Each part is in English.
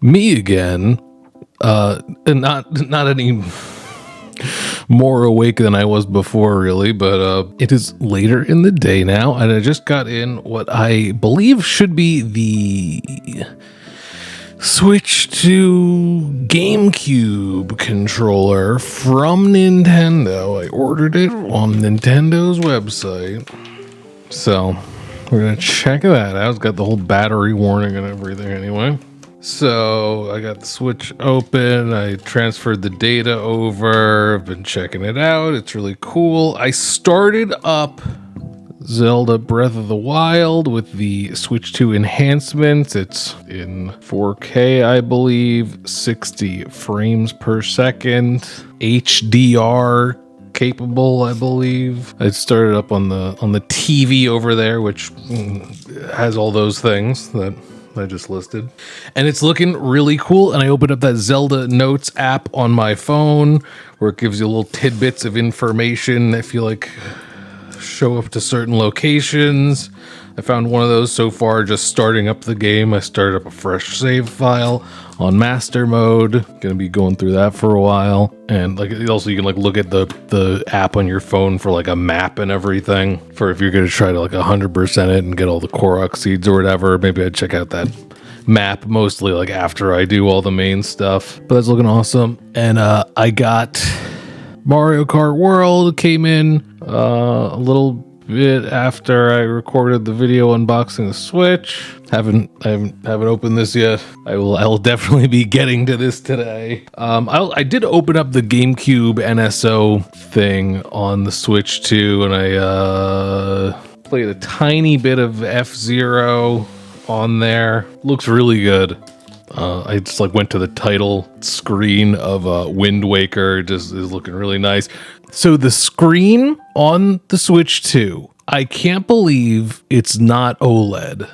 Me again. And not any more awake than I was before, really, but it is later in the day now, and I just got in what I believe should be the Switch to Gamecube controller from Nintendo. I ordered it on Nintendo's website, so we're gonna check that out. It's got the whole battery warning and everything anyway. So I got the Switch open, I transferred the data over, I've been checking it out, it's really cool. I started up Zelda Breath of the Wild with the Switch 2 enhancements. It's in 4K, I believe, 60 frames per second, HDR capable, I believe. I started up on the TV over there, which has all those things that I just listed, and it's looking really cool. And I opened up that Zelda Notes app on my phone where it gives you little tidbits of information if you like show up to certain locations. I found one of those so far just starting up the game. I started up a fresh save file on master mode. Gonna be going through that for a while. And like also you can like look at the app on your phone for like a map and everything for if you're gonna try to like 100% it and get all the Korok seeds or whatever. Maybe I'd check out that map mostly like after I do all the main stuff. But that's looking awesome. And I got Mario Kart World came in a little bit after I recorded the video unboxing the Switch. I haven't opened this yet. I will definitely be getting to this today. I did open up the GameCube NSO thing on the Switch too, and I played a tiny bit of F-Zero on there. Looks really good. I just like went to the title screen of Wind Waker. Just is looking really nice. So the screen on the Switch 2, I can't believe it's not OLED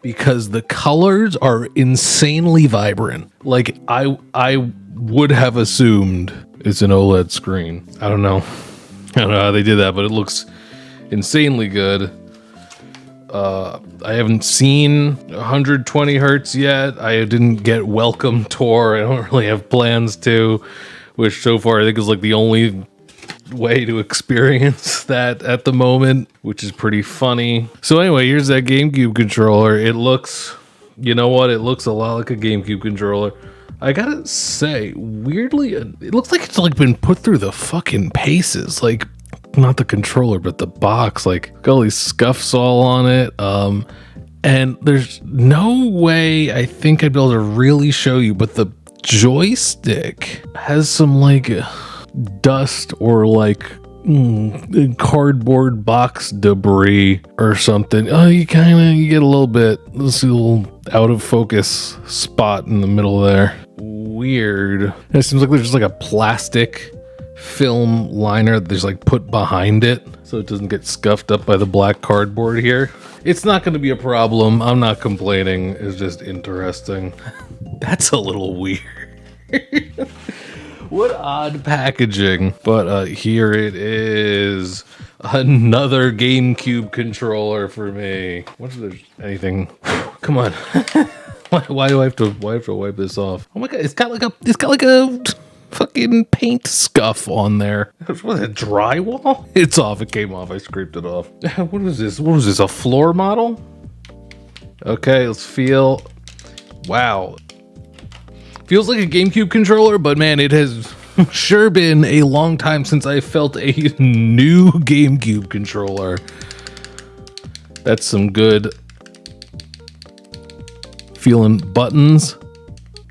because the colors are insanely vibrant. Like I would have assumed it's an OLED screen. I don't know how they did that, but it looks insanely good. I haven't seen 120 hertz yet. I didn't get Welcome Tour. I don't really have plans to, which so far I think is like the only way to experience that at the moment, which is pretty funny. So anyway, here's that GameCube controller. It looks, you know what? It looks a lot like a GameCube controller. I gotta say, weirdly, it looks like it's like been put through the fucking paces. Like, not the controller, but the box. Like, got all these scuffs all on it. And there's no way I think I'd be able to really show you, but the joystick has some like dust or like cardboard box debris or something. Oh, you get a little bit, let's see, a little out of focus spot in the middle there. Weird. It seems like there's just like a plastic film liner that's like put behind it so it doesn't get scuffed up by the black cardboard here. It's not going to be a problem. I'm not complaining. It's just interesting. That's a little weird. What odd packaging. But here it is. Another GameCube controller for me. What if there's anything? Come on. Why do I have to wipe this off? Oh my god, it's got like a fucking paint scuff on there. What, a drywall? It's off. It came off. I scraped it off. What is this? What was this? A floor model? Okay, let's feel. Wow. Feels like a GameCube controller, but man, it has sure been a long time since I felt a new GameCube controller. That's some good feeling buttons.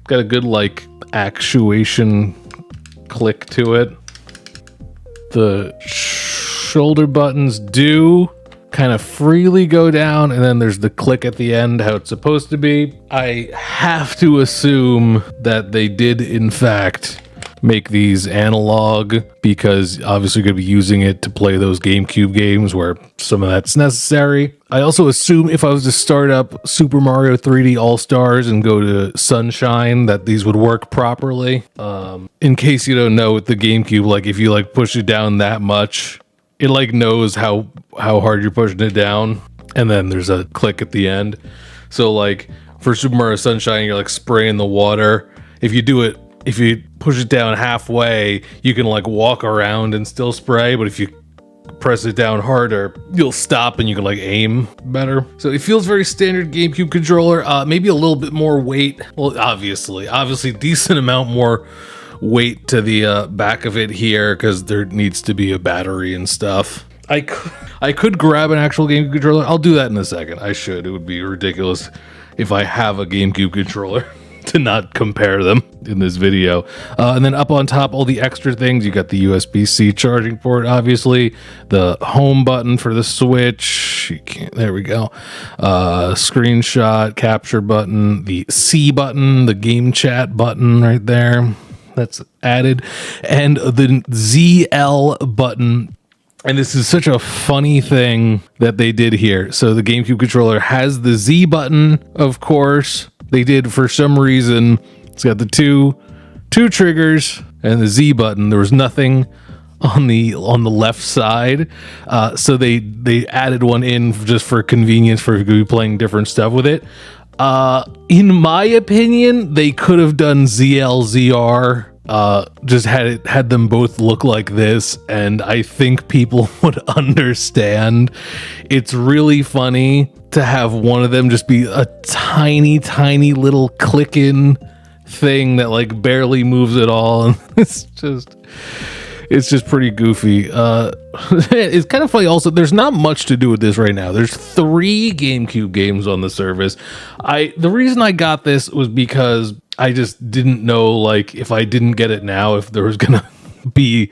Got a good like actuation click to it. The shoulder buttons do kind of freely go down, and then there's the click at the end, how it's supposed to be. I have to assume that they did in fact make these analog, because obviously you're going to be using it to play those GameCube games where some of that's necessary. I also assume if I was to start up Super Mario 3D All-Stars and go to Sunshine, that these would work properly. In case you don't know, with the GameCube, like if you like push it down that much, it like knows how hard you're pushing it down, and then there's a click at the end. So like for Super Mario Sunshine, you're like spraying the water. If you push it down halfway, you can like walk around and still spray, but if you press it down harder, you'll stop and you can like aim better. So it feels very standard GameCube controller. Maybe a little bit more weight. Well, obviously decent amount more weight to the back of it here because there needs to be a battery and stuff. I could grab an actual GameCube controller. I'll do that in a second. I should. It would be ridiculous if I have a GameCube controller to not compare them in this video. And then up on top, all the extra things. You got the USB-C charging port, obviously. The home button for the Switch. There we go. Screenshot, capture button. The C button, the game chat button right there. That's added. And the ZL button. And this is such a funny thing that they did here. So the GameCube controller has the Z button, of course. They did, for some reason, it's got the two triggers and the Z button. There was nothing on the left side, so they added one in just for convenience for if you could be playing different stuff with it. In my opinion, they could have done ZL/ZR. Just had them both look like this, and I think people would understand. It's really funny to have one of them just be a tiny little click-in thing that like barely moves at all, and it's just pretty goofy. It's kind of funny also, there's not much to do with this right now. There's 3 GameCube games on the service. The reason I got this was because I just didn't know, like, if I didn't get it now, if there was gonna be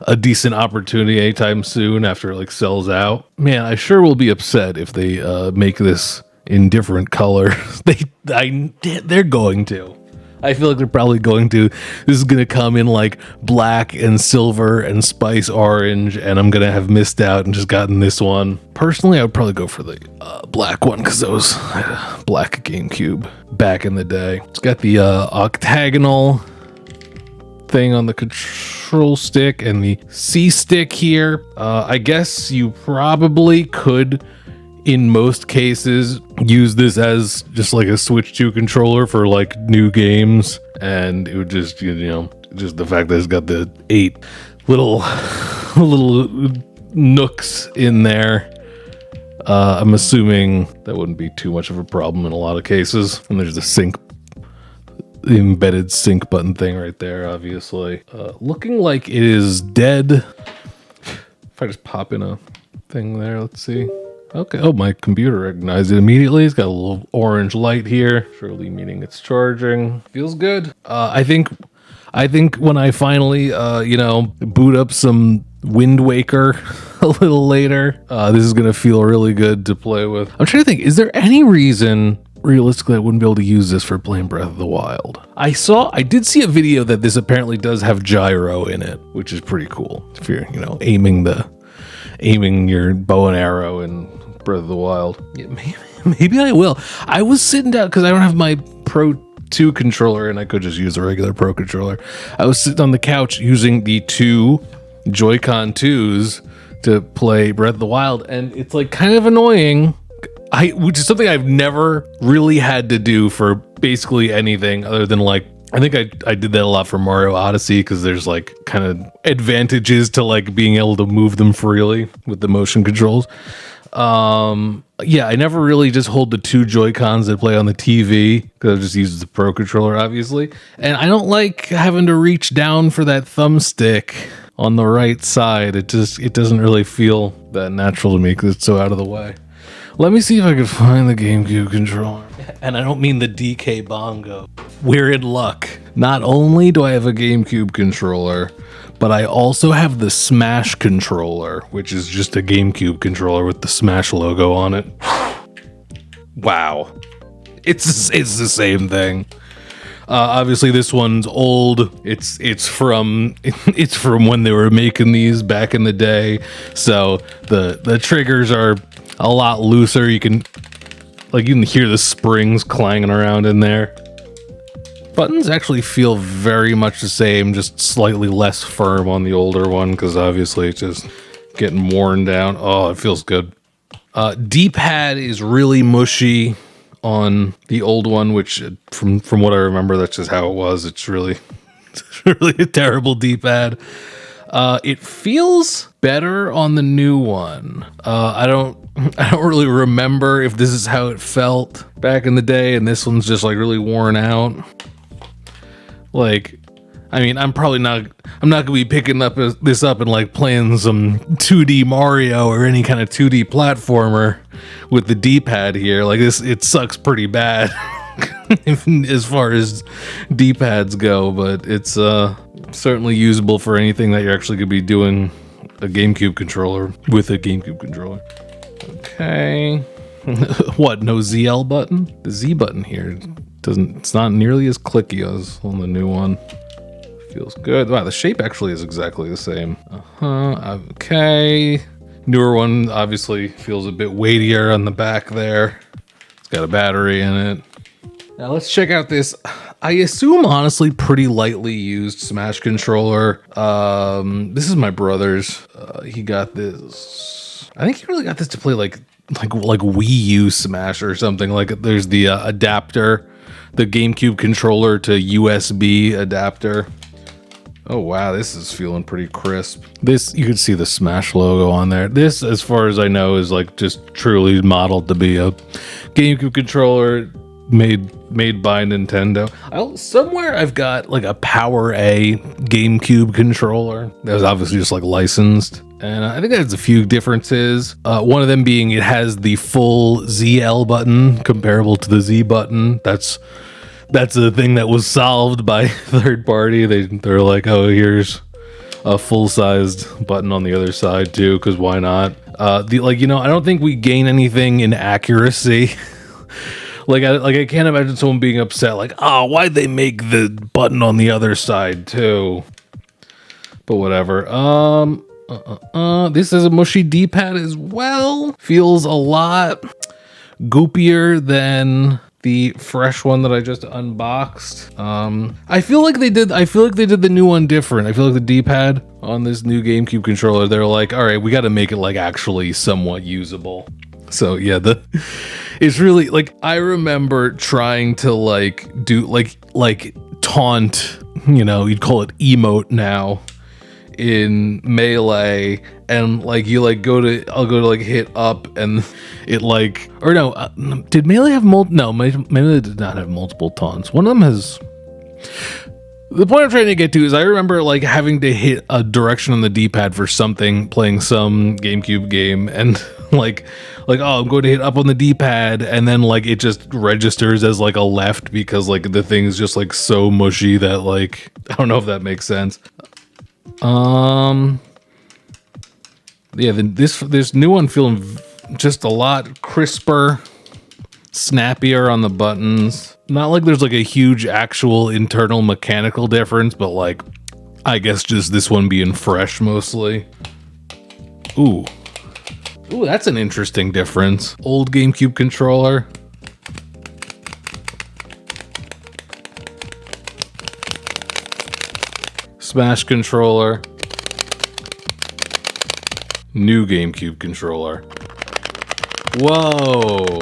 a decent opportunity anytime soon after it like sells out. Man, I sure will be upset if they make this in different colors. They're going to. I feel like they're probably going to. This is going to come in like black and silver and spice orange, and I'm going to have missed out and just gotten this one. Personally, I would probably go for the black one because that was black GameCube back in the day. It's got the octagonal thing on the control stick and the C stick here. I guess you probably could, in most cases, use this as just like a Switch 2 controller for like new games, and it would just, just the fact that it's got the 8 little nooks in there. I'm assuming that wouldn't be too much of a problem in a lot of cases. And there's the embedded sync button thing right there, obviously. Looking like it is dead. If I just pop in a thing there, let's see. Okay. Oh, my computer recognized it immediately. It's got a little orange light here, surely meaning it's charging. Feels good. I think when I finally, boot up some Wind Waker a little later, this is gonna feel really good to play with. I'm trying to think, is there any reason realistically I wouldn't be able to use this for playing Breath of the Wild? I did see a video that this apparently does have gyro in it, which is pretty cool. If you're, aiming your bow and arrow in Breath of the Wild. Yeah, maybe I will. I was sitting down because I don't have my Pro 2 controller and I could just use a regular Pro controller. I was sitting on the couch using the 2 Joy-Con 2s to play Breath of the Wild, and it's like kind of annoying, which is something I've never really had to do for basically anything other than like, I think I did that a lot for Mario Odyssey because there's like kind of advantages to like being able to move them freely with the motion controls. I never really just hold the 2 Joy-Cons that play on the TV because I just use the Pro controller, obviously. And I don't like having to reach down for that thumbstick on the right side. It doesn't really feel that natural to me because it's so out of the way. Let me see if I can find the GameCube controller. And I don't mean the DK Bongo. We're in luck. Not only do I have a GameCube controller, but I also have the Smash controller, which is just a GameCube controller with the Smash logo on it. Wow. It's the same thing. Obviously this one's old. It's from when they were making these back in the day. So the triggers are a lot looser. You can hear the springs clanging around in there. Buttons actually feel very much the same, just slightly less firm on the older one because obviously it's just getting worn down. Oh, it feels good. D-pad is really mushy on the old one, which from what I remember, that's just how it was. It's really, it's really a terrible D-pad. It feels better on the new one. I don't really remember if this is how it felt back in the day, and this one's just like really worn out. Like, I mean, I'm not gonna be picking this up and like playing some 2D Mario or any kind of 2D platformer with the D-pad here. Like this, it sucks pretty bad as far as D-pads go, but it's certainly usable for anything that you're actually gonna be doing a GameCube controller with a GameCube controller. Okay. What, no ZL button? The Z button here it's not nearly as clicky as on the new one. Feels good. Wow, the shape actually is exactly the same. Okay. Newer one obviously feels a bit weightier on the back there. It's got a battery in it. Now let's check out this, I assume honestly pretty lightly used Smash controller. This is my brother's. He got this. I think he really got this to play like Wii U Smash or something. Like there's the adapter, the GameCube controller to USB adapter. Oh wow, this is feeling pretty crisp. This, you can see the Smash logo on there. This, as far as I know, is like just truly modeled to be a GameCube controller made by Nintendo. Somewhere I've got like a Power A GameCube controller that was obviously just like licensed. And I think there's a few differences. One of them being it has the full ZL button comparable to the Z button. That's a thing that was solved by third party. They're like, oh, here's a full-sized button on the other side too, because why not? I don't think we gain anything in accuracy. I can't imagine someone being upset, like, oh, why'd they make the button on the other side too? But whatever. This is a mushy D-pad as well. Feels a lot goopier than the fresh one that I just unboxed. I feel like they did the new one different. I feel like the D-pad on this new GameCube controller, they're like, all right, we got to make it like actually somewhat usable. So yeah, it's really like, I remember trying to like do like taunt, you'd call it emote now, in Melee, and like I'll go to like hit up and it like, or no, did Melee have Melee did not have multiple taunts. One of them has. The point I'm trying to get to is I remember like having to hit a direction on the D-pad for something, playing some GameCube game, and like oh, I'm going to hit up on the D-pad, and then like it just registers as like a left because like the thing is just like so mushy that like, I don't know if that makes sense. Yeah, this new one feeling just a lot crisper, snappier on the buttons. Not like there's like a huge actual internal mechanical difference, but like, I guess just this one being fresh mostly. Ooh, that's an interesting difference. Old GameCube controller. Smash controller. New GameCube controller. Whoa.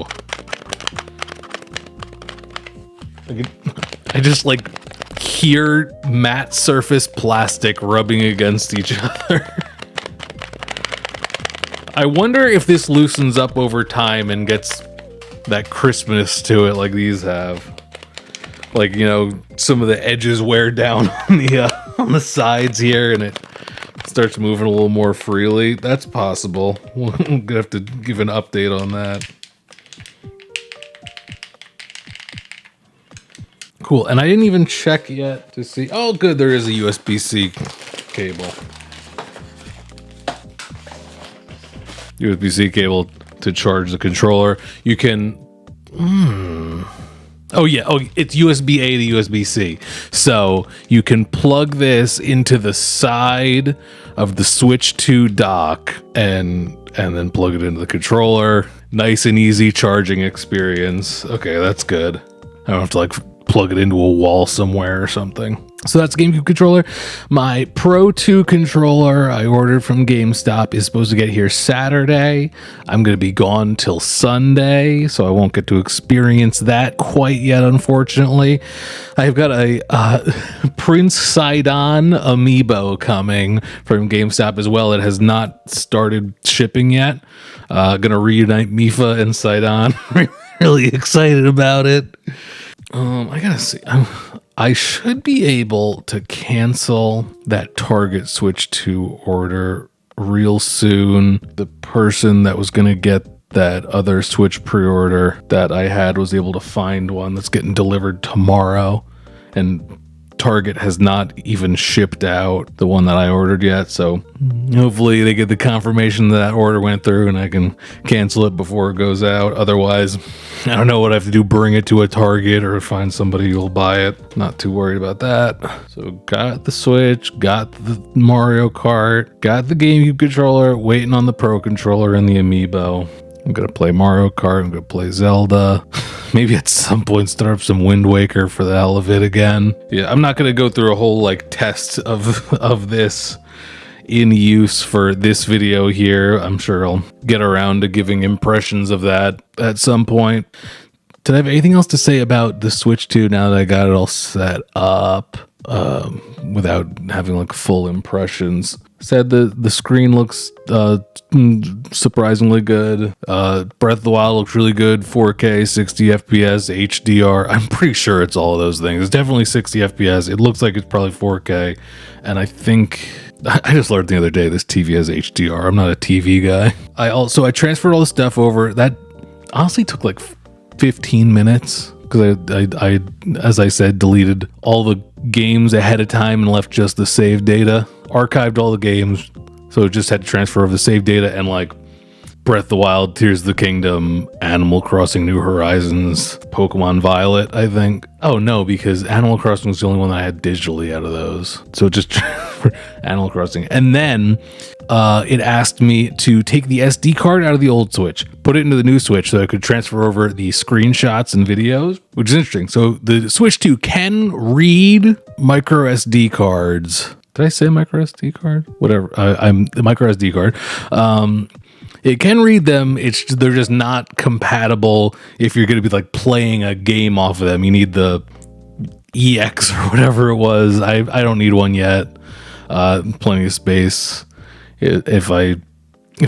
I just like hear matte surface plastic rubbing against each other. I wonder if this loosens up over time and gets that crispness to it like these have. Like, some of the edges wear down on the sides here and it starts moving a little more freely. That's possible. We're gonna have to give an update on that. Cool, and I didn't even check yet to see. Oh, good, there is a USB-C cable. USB-C cable to charge the controller. You can. Oh yeah. Oh, it's USB-A to USB-C. So you can plug this into the side of the Switch 2 dock and then plug it into the controller. Nice and easy charging experience. Okay, that's good. I don't have to like plug it into a wall somewhere or something. So that's GameCube controller. My Pro 2 controller I ordered from GameStop is supposed to get here Saturday. I'm going to be gone till Sunday, so I won't get to experience that quite yet, unfortunately. I've got a Prince Sidon amiibo coming from GameStop as well. It has not started shipping yet. Going to reunite Mifa and Sidon. Really excited about it. I gotta see. I should be able to cancel that Target Switch 2 order real soon. The person that was going to get that other Switch pre-order that I had was able to find one that's getting delivered tomorrow. And Target has not even shipped out the one that I ordered yet. So hopefully they get the confirmation that order went through and I can cancel it before it goes out. Otherwise, I don't know what I have to do, bring it to a Target or find somebody who'll buy it. Not too worried about that. So got the Switch, got the Mario Kart, got the GameCube controller, waiting on the Pro controller and the amiibo. I'm going to play Mario Kart. I'm going to play Zelda. Maybe at some point start up some Wind Waker for the hell of it again. Yeah, I'm not going to go through a whole like test of this in use for this video here. I'm sure I'll get around to giving impressions of that at some point. Did I have anything else to say about the Switch 2 now that I got it all set up without having like full impressions? Said the screen looks surprisingly good. Breath of the Wild looks really good. 4K, 60 FPS, HDR. I'm pretty sure it's all of those things. It's definitely 60 FPS. It looks like it's probably 4K. And I think I just learned the other day this TV has HDR. I'm not a TV guy. I transferred all the stuff over. That honestly took like 15 minutes because I, as I said, deleted all the games ahead of time and left just the save data. Archived all the games, so it just had to transfer over the save data and like Breath of the Wild, Tears of the Kingdom, Animal Crossing New Horizons, Pokemon Violet, I think. Oh no, because Animal Crossing was the only one that I had digitally out of those. So it just Animal Crossing. And then it asked me to take the SD card out of the old Switch, put it into the new Switch so I could transfer over the screenshots and videos, which is interesting. So the Switch 2 can read micro SD cards. Did I say micro SD card? Whatever. I'm the micro SD card. It can read them. They're just not compatible if you're going to be like playing a game off of them. You need the EX or whatever it was. I don't need one yet. Plenty of space. If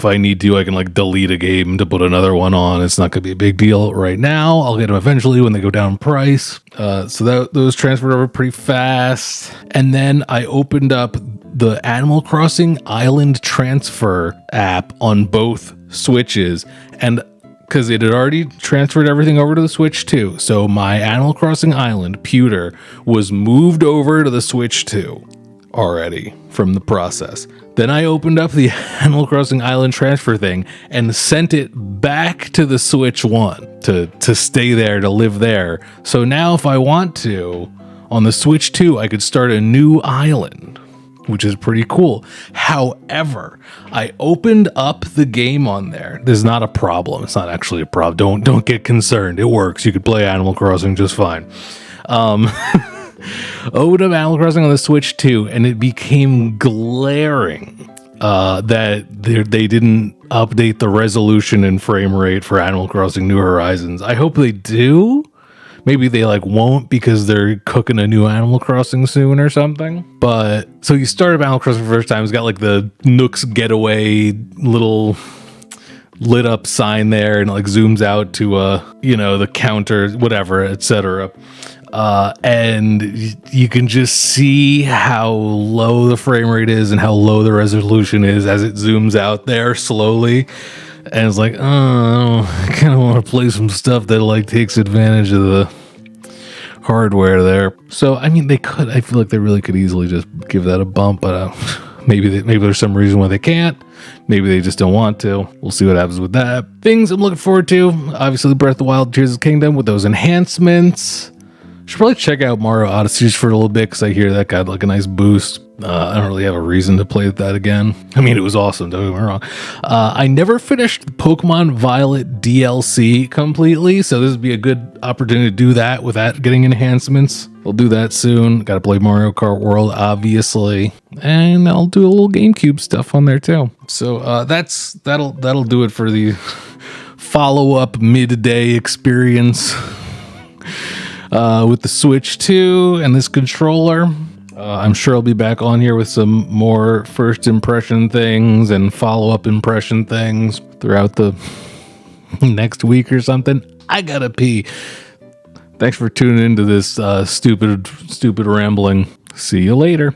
I need to, I can like delete a game to put another one on. It's not going to be a big deal right now. I'll get them eventually when they go down in price. So those transferred over pretty fast. And then I opened up the Animal Crossing Island Transfer app on both Switches. And because it had already transferred everything over to the Switch 2. So my Animal Crossing Island pewter was moved over to the Switch 2 already from the process. Then I opened up the Animal Crossing Island transfer thing and sent it back to the Switch 1 to stay there, to live there. So now if I want to, on the Switch 2, I could start a new island, which is pretty cool. However, I opened up the game on there. There's not a problem. It's not actually a problem. Don't get concerned. It works. You could play Animal Crossing just fine. Opened up Animal Crossing on the Switch 2, and it became glaring that they didn't update the resolution and frame rate for Animal Crossing New Horizons. I hope they do. Maybe they like won't because they're cooking a new Animal Crossing soon or something. But so you start up Animal Crossing for the first time. It's got like the Nook's Getaway little lit up sign there, and it like zooms out to the counter, whatever, etc. And you can just see how low the frame rate is and how low the resolution is as it zooms out there slowly. And it's like, oh, I kind of want to play some stuff that like takes advantage of the hardware there. So, I mean, I feel like they really could easily just give that a bump, but maybe there's some reason why they can't. Maybe they just don't want to. We'll see what happens with that. Things I'm looking forward to, obviously Breath of the Wild, Tears of the Kingdom with those enhancements. Should probably check out Mario Odyssey just for a little bit because I hear that got like a nice boost. I don't really have a reason to play that again. I mean, it was awesome, don't get me wrong. I never finished Pokemon Violet DLC completely, so this would be a good opportunity to do that without getting enhancements. I'll do that soon. Got to play Mario Kart World, obviously, and I'll do a little GameCube stuff on there too. So that'll do it for the follow-up midday experience with the Switch 2 and this controller. I'm sure I'll be back on here with some more first impression things and follow-up impression things throughout the next week or something. I gotta pee. Thanks for tuning into this stupid rambling. See you later.